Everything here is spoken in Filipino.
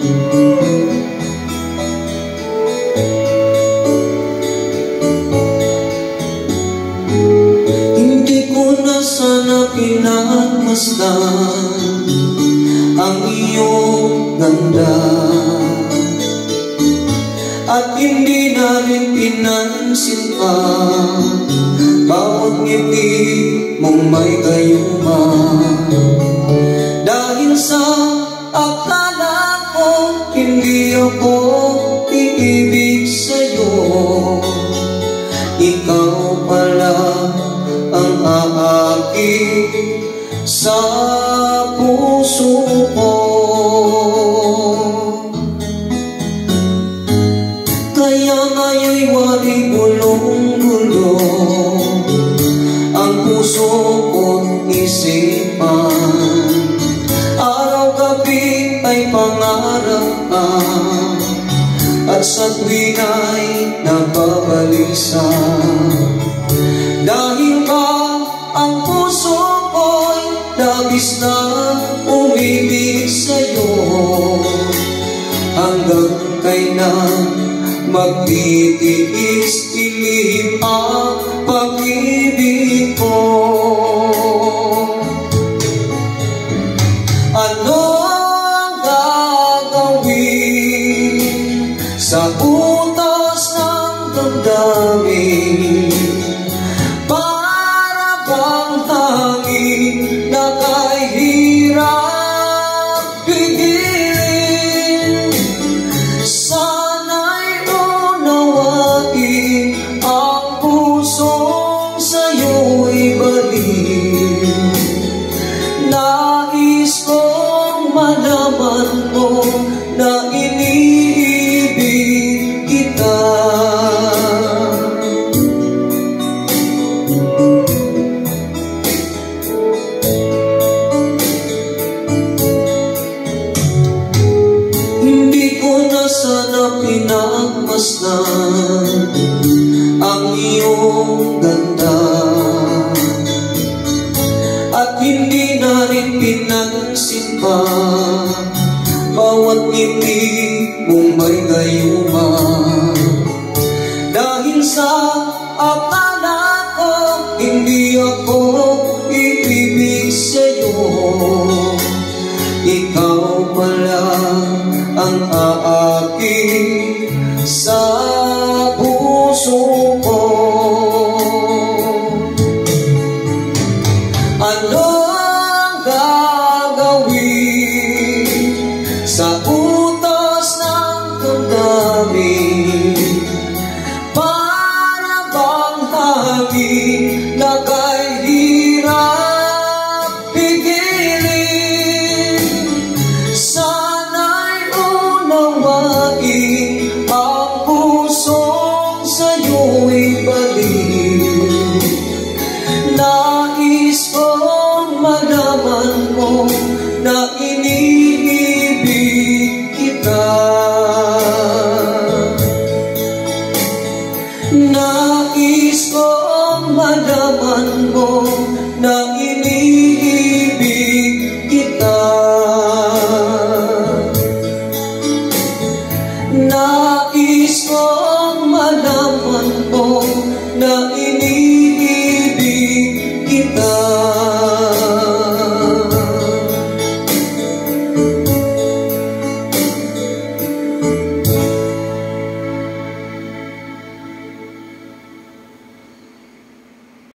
Hindi ko na sana pinagmasdan ang iyong ganda, at hindi na rin pinansin pa bawat ngiti mong may gayuma. Dahil sa akala ko hindi ako iibig sa'yo, ikaw pala ang aakit sa puso ko. Kaya ngayon'y wari gulong-gulo ang puso ko't isipan. Araw-gabi ay pangarap ka, at sa tuwin ay nababalisa. Dahil ba ang puso ko'y labis na umibig sa'yo, hanggang kailan magtitiis dilim ang pag-ibig ko. Ano ang gagawin sa utos ng damdamin? Para bang hangin na kahirap pigilin? Sana'y unawain ang pusong sa'yo'y balik. Nais kong malaman mo na iniibig kita. Hindi ko na sana pinagmasdan ang iyong ganda, at hindi na rin pinansin pa bawat ngiti mong may gayuma. Dahil sa akala ko hindi ako iibig sa'yo, ikaw pala ang aakit sa puso ko. Ano ang gagawin sa utos ng damdamin? Para bang hangin na kahirap pigilin? Sana'y unawain ang pusong sa'yo'y balik. Nais kong malaman mo na iniibig